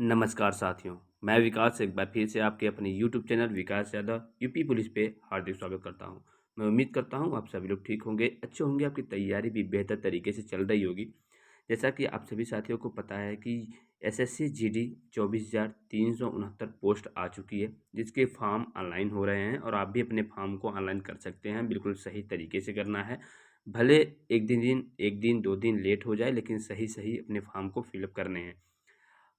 नमस्कार साथियों, मैं विकास एक बार फिर से आपके अपने यूट्यूब चैनल विकास यादव यूपी पुलिस पे हार्दिक स्वागत करता हूं। मैं उम्मीद करता हूं आप सभी लोग ठीक होंगे, अच्छे होंगे, आपकी तैयारी भी बेहतर तरीके से चल रही होगी। जैसा कि आप सभी साथियों को पता है कि एसएससी जीडी 24,369 पोस्ट आ चुकी है, जिसके फॉर्म ऑनलाइन हो रहे हैं और आप भी अपने फॉर्म को ऑनलाइन कर सकते हैं। बिल्कुल सही तरीके से करना है। भले एक दिन 2 दिन लेट हो जाए, लेकिन सही अपने फॉर्म को फिलअप करने हैं।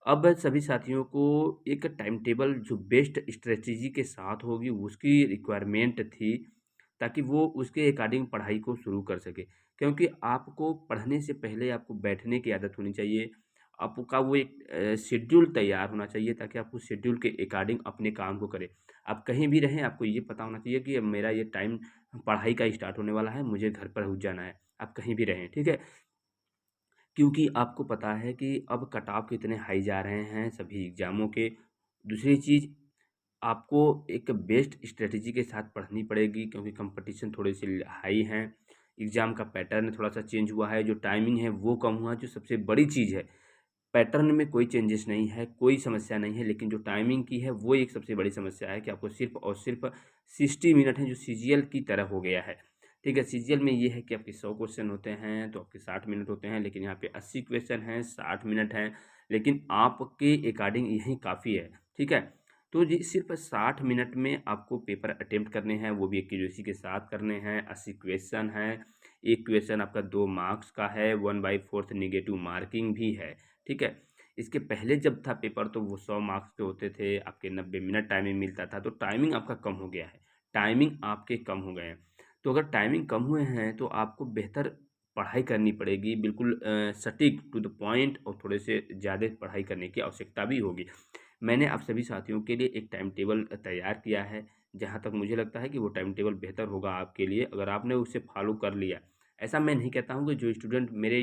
अब सभी साथियों को एक टाइम टेबल जो बेस्ट स्ट्रेटजी के साथ होगी उसकी रिक्वायरमेंट थी, ताकि वो उसके अकॉर्डिंग पढ़ाई को शुरू कर सके। क्योंकि आपको पढ़ने से पहले आपको बैठने की आदत होनी चाहिए। आपका वो एक शेड्यूल तैयार होना चाहिए, ताकि आप उस शेड्यूल के अकॉर्डिंग अपने काम को करें। आप कहीं भी रहें, आपको ये पता होना चाहिए कि अब मेरा ये टाइम पढ़ाई का स्टार्ट होने वाला है, मुझे घर पर पहुँच जाना है। आप कहीं भी रहें, ठीक है? क्योंकि आपको पता है कि अब कट ऑफ कितने हाई जा रहे हैं सभी एग्ज़ामों के। दूसरी चीज़, आपको एक बेस्ट स्ट्रैटेजी के साथ पढ़नी पड़ेगी, क्योंकि कंपटीशन थोड़े से हाई हैं। एग्ज़ाम का पैटर्न थोड़ा-सा चेंज हुआ है, जो टाइमिंग है वो कम हुआ है, जो सबसे बड़ी चीज़ है। पैटर्न में कोई चेंजेस नहीं है, कोई समस्या नहीं है, लेकिन जो टाइमिंग की है वो एक सबसे बड़ी समस्या है कि आपको सिर्फ़ और सिर्फ़ 60 मिनट है, जो सीजीएल की तरह हो गया है। ठीक है? सीजीएल में ये है कि आपके 100 क्वेश्चन होते हैं, तो आपके 60 मिनट होते हैं, लेकिन यहाँ पे 80 क्वेश्चन हैं, 60 मिनट हैं, लेकिन आपके अकॉर्डिंग यही काफ़ी है। ठीक है? तो जी सिर्फ़ 60 मिनट में आपको पेपर अटेम्प्ट करने हैं, वो भी एक्यूरेसी के साथ करने हैं। 80 क्वेश्चन हैं, 1 क्वेश्चन आपका 2 मार्क्स का है, 1/4 नेगेटिव मार्किंग भी है। ठीक है? इसके पहले जब था पेपर तो वो 100 मार्क्स के होते थे, आपके 90 मिनट टाइमिंग मिलता था, तो टाइमिंग आपका कम हो गया है। टाइमिंग आपके कम हो गए हैं। तो अगर टाइमिंग कम हुए हैं तो आपको बेहतर पढ़ाई करनी पड़ेगी, बिल्कुल सटीक टू द पॉइंट, और थोड़े से ज़्यादा पढ़ाई करने की आवश्यकता भी होगी। मैंने आप सभी साथियों के लिए एक टाइम टेबल तैयार किया है, जहाँ तक मुझे लगता है कि वो टाइम टेबल बेहतर होगा आपके लिए, अगर आपने उसे फॉलो कर लिया। ऐसा मैं नहीं कहता हूँ कि जो स्टूडेंट मेरे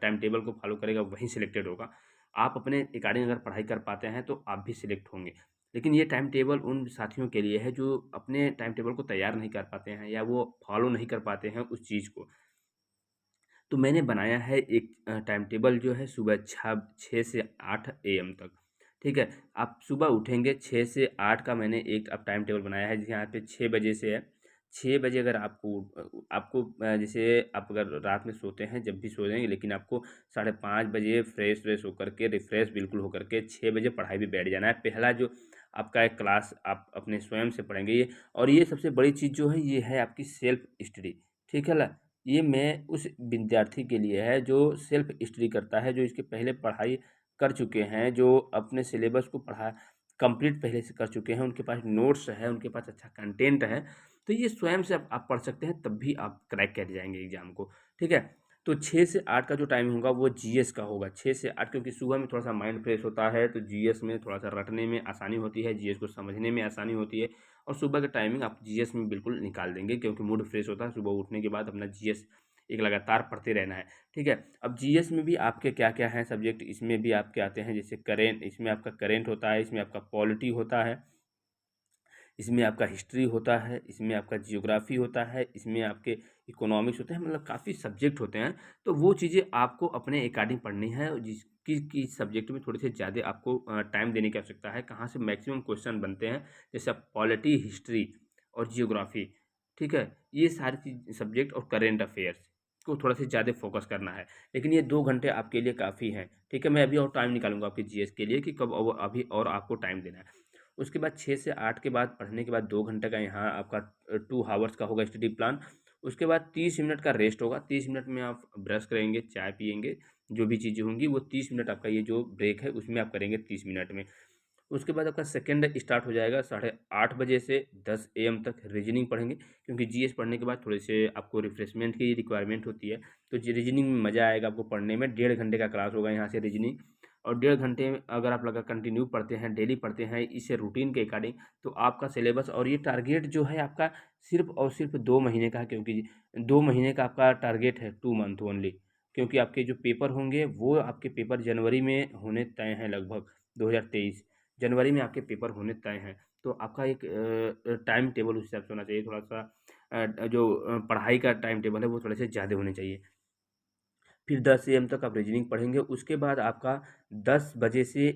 टाइम टेबल को फॉलो करेगा वही सिलेक्टेड होगा। आप अपने अकॉर्डिंग अगर पढ़ाई कर पाते हैं तो आप भी सिलेक्ट होंगे। लेकिन ये टाइम टेबल उन साथियों के लिए है जो अपने टाइम टेबल को तैयार नहीं कर पाते हैं, या वो फॉलो नहीं कर पाते हैं उस चीज़ को। तो मैंने बनाया है एक टाइम टेबल जो है सुबह 6 से 8 एएम तक। ठीक है? आप सुबह उठेंगे 6 से 8 का मैंने एक अब टाइम टेबल बनाया है, जहाँ पे 6 बजे से है। 6 बजे अगर जैसे आप अगर रात में सोते हैं, जब भी सो जाएँगे, लेकिन आपको साढ़े 5 बजे फ्रेश होकर के, रिफ्रेश बिल्कुल होकर के 6 बजे पढ़ाई पे बैठ जाना है। पहला जो आपका एक क्लास आप अपने स्वयं से पढ़ेंगे ये, और ये सबसे बड़ी चीज़ जो है ये है आपकी सेल्फ स्टडी। ठीक है ना? ये मैं उस विद्यार्थी के लिए है जो सेल्फ स्टडी करता है, जो इसके पहले पढ़ाई कर चुके हैं, जो अपने सिलेबस को पढ़ा कंप्लीट पहले से कर चुके हैं, उनके पास नोट्स है, उनके पास अच्छा कंटेंट है। तो ये स्वयं से आप पढ़ सकते हैं, तब भी आप क्रैक कर जाएँगे एग्ज़ाम को, ठीक है? तो 6 से 8 का जो टाइम होगा वो जीएस का होगा, 6 से 8, क्योंकि सुबह में थोड़ा-सा माइंड फ्रेश होता है, तो जीएस में थोड़ा-सा रटने में आसानी होती है, जीएस को समझने में आसानी होती है, और सुबह का टाइमिंग आप जीएस में बिल्कुल निकाल देंगे, क्योंकि मूड फ्रेश होता है, सुबह उठने के बाद अपना जीएस एक लगातार पढ़ते रहना है, ठीक है? अब जीएस में भी आपके क्या-क्या हैं सब्जेक्ट, इसमें भी आपके आते हैं, जैसे करेंट, इसमें आपका करेंट होता है, इसमें आपका पॉलिटी होता है, इसमें आपका हिस्ट्री होता है, इसमें आपका जियोग्राफ़ी होता है, इसमें आपके इकोनॉमिक्स होते हैं, मतलब काफ़ी सब्जेक्ट होते हैं। तो वो चीज़ें आपको अपने अकॉर्डिंग पढ़नी है, और किस सब्जेक्ट में थोड़े से ज़्यादा आपको टाइम देने की आवश्यकता है, कहाँ से मैक्सिमम क्वेश्चन बनते हैं, जैसे पॉलिटी, हिस्ट्री और जियोग्राफ़ी, ठीक है? ये सारी चीज़ सब्जेक्ट और करेंट अफ़ेयर्स को थोड़ा सा ज़्यादा फ़ोकस करना है। लेकिन ये 2 घंटे आपके लिए काफ़ी हैं, ठीक है? मैं अभी और टाइम निकालूँगा आपके जीएस के लिए कि कब अभी और आपको टाइम देना है। उसके बाद 6 से 8 के बाद पढ़ने के बाद 2 घंटे का यहाँ आपका 2 हावर्स का होगा स्टडी प्लान। उसके बाद 30 मिनट का रेस्ट होगा। 30 मिनट में आप ब्रश करेंगे, चाय पिएँगे, जो भी चीज़ें होंगी वो 30 मिनट आपका ये जो ब्रेक है उसमें आप करेंगे 30 मिनट में। उसके बाद आपका सेकंड स्टार्ट हो जाएगा साढ़े 8 बजे से 10 एएम तक रीजनिंग पढ़ेंगे, क्योंकि जीएस पढ़ने के बाद थोड़े से आपको रिफ्रेशमेंट की रिक्वायरमेंट होती है। तो जी रीजनिंग में मज़ा आएगा आपको पढ़ने में। 1.5 घंटे का क्लास होगा यहाँ से रीजनिंग, और 1.5 घंटे में अगर आप लगा कंटिन्यू पढ़ते हैं, डेली पढ़ते हैं इस रूटीन के अकॉर्डिंग, तो आपका सिलेबस और ये टारगेट जो है आपका सिर्फ़ और सिर्फ़ 2 महीने का है, क्योंकि 2 महीने का आपका टारगेट है, 2 मंथ ओनली। क्योंकि आपके जो पेपर होंगे वो आपके पेपर जनवरी में होने तय हैं लगभग, 2023 जनवरी में आपके पेपर होने तय हैं। तो आपका एक टाइम टेबल उस हिसाब से होना चाहिए, थोड़ा-सा पढ़ाई का टाइम टेबल है वो थोड़े से ज़्यादा होने चाहिए। फिर 10 एएम तक आप रीजनिंग पढ़ेंगे, उसके बाद आपका 10 बजे से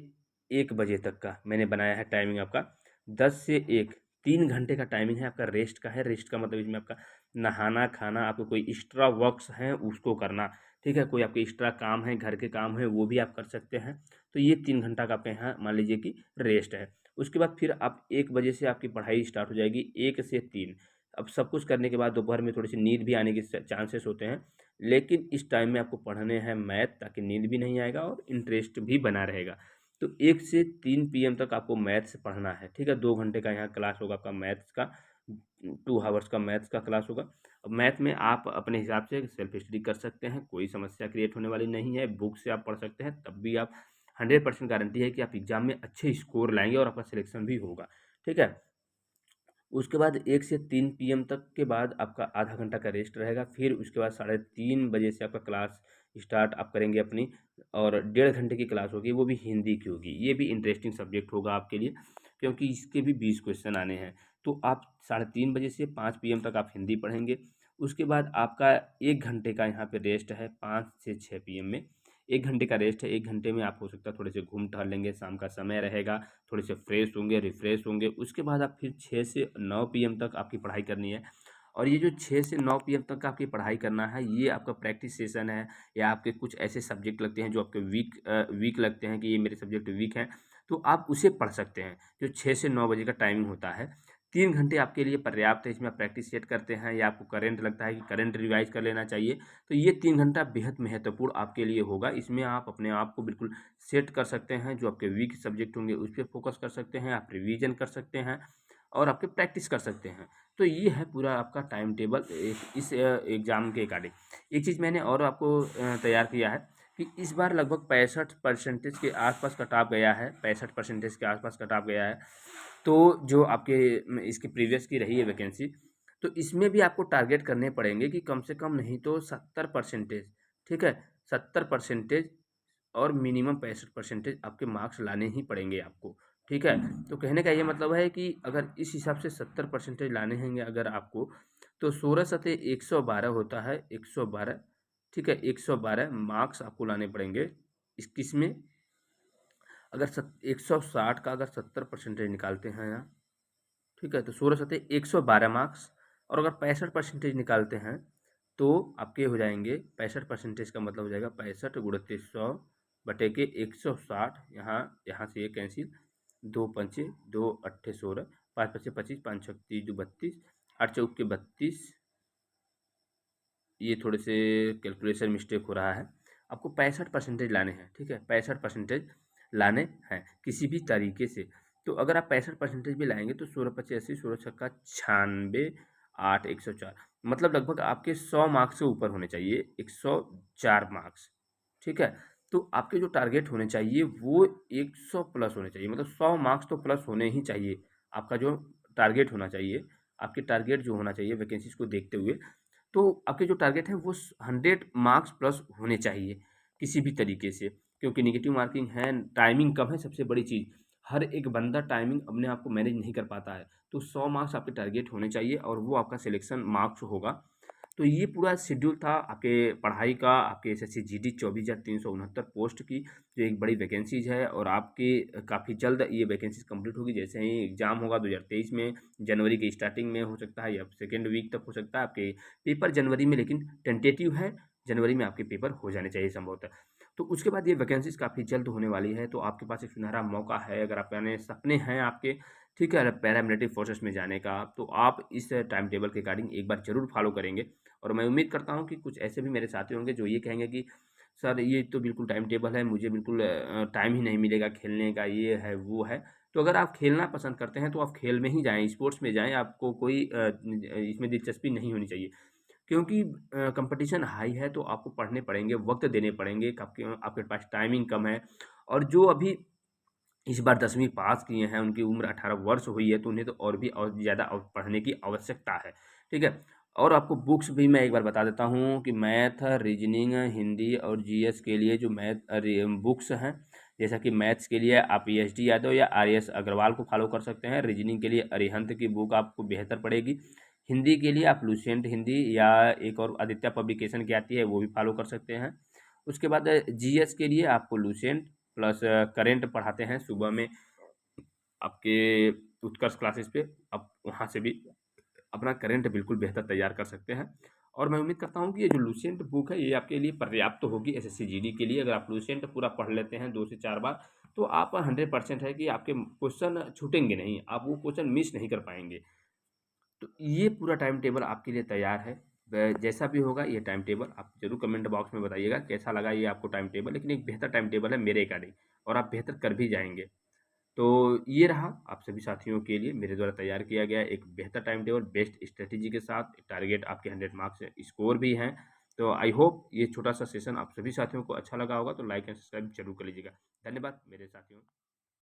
1 बजे तक का मैंने बनाया है टाइमिंग आपका। 10 से 1 3 घंटे का टाइमिंग है आपका, रेस्ट का है। रेस्ट का मतलब इसमें आपका नहाना, खाना, आपको कोई एक्स्ट्रा वर्क्स हैं उसको करना, ठीक है? कोई आपके एक्स्ट्रा काम है, घर के काम है, वो भी आप कर सकते हैं। तो ये 3 घंटा का आपके यहाँ मान लीजिए कि रेस्ट है। उसके बाद फिर आप 1 बजे से आपकी पढ़ाई स्टार्ट हो जाएगी, 1 से 3। अब सब कुछ करने के बाद दोपहर में थोड़ी-सी नींद भी आने के चांसेस होते हैं, लेकिन इस टाइम में आपको पढ़ने हैं मैथ, ताकि नींद भी नहीं आएगा और इंटरेस्ट भी बना रहेगा। तो 1 से 3 पीएम तक आपको मैथ्स पढ़ना है, ठीक है? 2 घंटे का यहाँ क्लास होगा आपका मैथ्स का, 2 हावर्स का मैथ्स का क्लास होगा। अब मैथ में आप अपने हिसाब से सेल्फ स्टडी कर सकते हैं, कोई समस्या क्रिएट होने वाली नहीं है। बुक से आप पढ़ सकते हैं, तब भी आप 100% गारंटी है कि आप एग्ज़ाम में अच्छे स्कोर लाएँगे और आपका सिलेक्शन भी होगा, ठीक है? उसके बाद 1 से 3 पीएम तक के बाद आपका आधा घंटा का रेस्ट रहेगा। फिर उसके बाद 3:30 बजे से आपका क्लास स्टार्ट आप करेंगे अपनी, और 1.5 घंटे की क्लास होगी, वो भी हिंदी की होगी। ये भी इंटरेस्टिंग सब्जेक्ट होगा आपके लिए, क्योंकि इसके भी 20 क्वेश्चन आने हैं। तो आप 3:30 बजे से 5 पीएम तक आप हिंदी पढ़ेंगे। उसके बाद आपका 1 घंटे का यहाँ पे रेस्ट है 5 से 6 पीएम में। 1 घंटे का रेस्ट है, 1 घंटे में आप हो सकता है थोड़े से घूम टहल लेंगे, शाम का समय रहेगा, थोड़े से फ्रेश होंगे, रिफ्रेश होंगे। उसके बाद आप फिर 6 से 9 पीएम तक आपकी पढ़ाई करनी है। और ये जो 6 से 9 पीएम तक का आपकी पढ़ाई करना है, ये आपका प्रैक्टिस सेशन है, या आपके कुछ ऐसे सब्जेक्ट लगते हैं जो आपके वीक लगते हैं कि ये मेरे सब्जेक्ट वीक हैं, तो आप उसे पढ़ सकते हैं। जो 6 से 9 बजे का टाइमिंग होता है, 3 घंटे आपके लिए पर्याप्त है। इसमें आप प्रैक्टिस सेट करते हैं, या आपको करंट लगता है कि करंट रिवाइज़ कर लेना चाहिए, तो ये 3 घंटा बेहद महत्वपूर्ण आपके लिए होगा। इसमें आप अपने आप को बिल्कुल सेट कर सकते हैं। जो आपके वीक सब्जेक्ट होंगे उस पे फ़ोकस कर सकते हैं, आप रिवीजन कर सकते हैं और आपके प्रैक्टिस कर सकते हैं। तो ये है पूरा आपका टाइम टेबल इस एग्ज़ाम के अकॉर्डिंग। एक चीज़ मैंने और आपको तैयार किया है कि इस बार लगभग 65% के आस-पास कट ऑफ गया है, 65% के आस-पास कट ऑफ गया है। तो जो आपके इसके प्रीवियस की रही है वैकेंसी, तो इसमें भी आपको टारगेट करने पड़ेंगे कि कम से कम नहीं तो 70%, ठीक है? 70% और मिनिमम 65% आपके मार्क्स लाने ही पड़ेंगे आपको, ठीक है? तो कहने का ये मतलब है कि अगर इस हिसाब से 70% लाने हैं अगर आपको, तो 16 सतह 112 होता है, 112, ठीक है? 112 मार्क्स आपको लाने पड़ेंगे। इस किसमें, अगर 160 का अगर 70% निकालते हैं यहाँ, ठीक है? तो 16 सतह 112 मार्क्स, और अगर 65% निकालते हैं, तो आपके हो जाएंगे 65% का मतलब हो जाएगा 65 गुणित 100 बटे के 160। यहाँ यहाँ से ये कैंसिल, 2 पंचे 2 अट्ठे 16, 5 पचे 25, 5 छक 30, 2 32, 8 चौक के 32। ये थोड़े से कैलकुलेशन मिस्टेक हो रहा है। आपको 65% लाने हैं, ठीक है? 65% लाने हैं किसी भी तरीके से। तो अगर आप 65% भी लाएंगे तो 16 पचे 80, 16 छक्का 96, 8 104, मतलब लगभग आपके 100 मार्क्स से ऊपर होने चाहिए, 104 मार्क्स, ठीक है? तो आपके जो टारगेट होने चाहिए वो 100 प्लस होने चाहिए, मतलब 100 मार्क्स तो प्लस होने ही चाहिए। आपका जो टारगेट होना चाहिए, आपके टारगेट जो होना चाहिए वैकेंसीज को देखते हुए, तो आपके जो टारगेट है वो 100 मार्क्स प्लस होने चाहिए किसी भी तरीके से, क्योंकि नेगेटिव मार्किंग है, टाइमिंग कम है, सबसे बड़ी चीज़, हर एक बंदा टाइमिंग अपने आप को मैनेज नहीं कर पाता है। तो 100 मार्क्स आपके टारगेट होने चाहिए और वो आपका सिलेक्शन मार्क्स होगा। तो ये पूरा शेड्यूल था आपके पढ़ाई का, आपके एसएससी जीडी 24,369 पोस्ट की, जो एक बड़ी वैकेंसीज है, और आपके काफ़ी जल्द ये वैकेंसीज कंप्लीट होगी। जैसे ही एग्ज़ाम होगा 2023 में, जनवरी की स्टार्टिंग में हो सकता है या सेकेंड वीक तक हो सकता है। आपके पेपर जनवरी में, लेकिन टेंटेटिव है, जनवरी में आपके पेपर हो जाने चाहिए संभवतः। तो उसके बाद ये वैकेंसीज काफ़ी जल्द होने वाली है, तो आपके पास एक सुनहरा मौका है। अगर आप यानी सपने हैं आपके, ठीक है, पैरामिलिट्री फोर्सेस में जाने का, तो आप इस टाइम टेबल के अकॉर्डिंग एक बार ज़रूर फॉलो करेंगे। और मैं उम्मीद करता हूँ कि कुछ ऐसे भी मेरे साथी होंगे जो ये कहेंगे कि सर ये तो बिल्कुल टाइम टेबल है, मुझे बिल्कुल टाइम ही नहीं मिलेगा खेलने का, ये है वो है। तो अगर आप खेलना पसंद करते हैं तो आप खेल में ही जाएँ, स्पोर्ट्स में जाएँ, आपको कोई इसमें दिलचस्पी नहीं होनी चाहिए। क्योंकि कंपटीशन हाई है, तो आपको पढ़ने पड़ेंगे, वक़्त देने पड़ेंगे, आपके आपके पास टाइमिंग कम है। और जो अभी इस बार 10वीं पास किए हैं, उनकी उम्र 18 वर्ष हुई है, तो उन्हें तो और भी और ज़्यादा पढ़ने की आवश्यकता है, ठीक है? और आपको बुक्स भी मैं एक बार बता देता हूँ कि मैथ, रीजनिंग, हिंदी और जीएस के लिए जो बुक्स हैं, जैसा कि मैथ्स के लिए आप एस.डी. यादव या आर.एस. अग्रवाल को फॉलो कर सकते हैं। रीजनिंग के लिए अरिहंत की बुक आपको बेहतर पड़ेगी। हिंदी के लिए आप लुसेंट हिंदी या एक और आदित्य पब्लिकेशन की आती है, वो भी फॉलो कर सकते हैं। उसके बाद जीएस के लिए आपको लुसेंट, प्लस करेंट पढ़ाते हैं सुबह में आपके उत्कर्ष क्लासेस पे। आप वहाँ से भी अपना करेंट बिल्कुल बेहतर तैयार कर सकते हैं। और मैं उम्मीद करता हूँ कि ये जो लुसेंट बुक है ये आपके लिए पर्याप्त तो होगी एसएससी जीडी के लिए। अगर आप लुसेंट पूरा पढ़ लेते हैं 2 से 4 बार, तो आप 100% है कि आपके क्वेश्चन छूटेंगे नहीं, आप वो क्वेश्चन मिस नहीं कर पाएँगे। तो ये पूरा टाइम टेबल आपके लिए तैयार है। जैसा भी होगा ये टाइम टेबल आप ज़रूर कमेंट बॉक्स में बताइएगा कैसा लगा ये आपको टाइम टेबल, लेकिन एक बेहतर टाइम टेबल है मेरे अकॉर्डिंग, और आप बेहतर कर भी जाएँगे। तो ये रहा आप सभी साथियों के लिए मेरे द्वारा तैयार किया गया एक बेहतर टाइम टेबल बेस्ट स्ट्रेटेजी के साथ। टारगेट आपके 100 मार्क्स स्कोर भी हैं। तो आई होप ये छोटा सा सेशन आप सभी साथियों को अच्छा लगा होगा, तो लाइक एंड सब्सक्राइब जरूर कर लीजिएगा। धन्यवाद मेरे साथियों।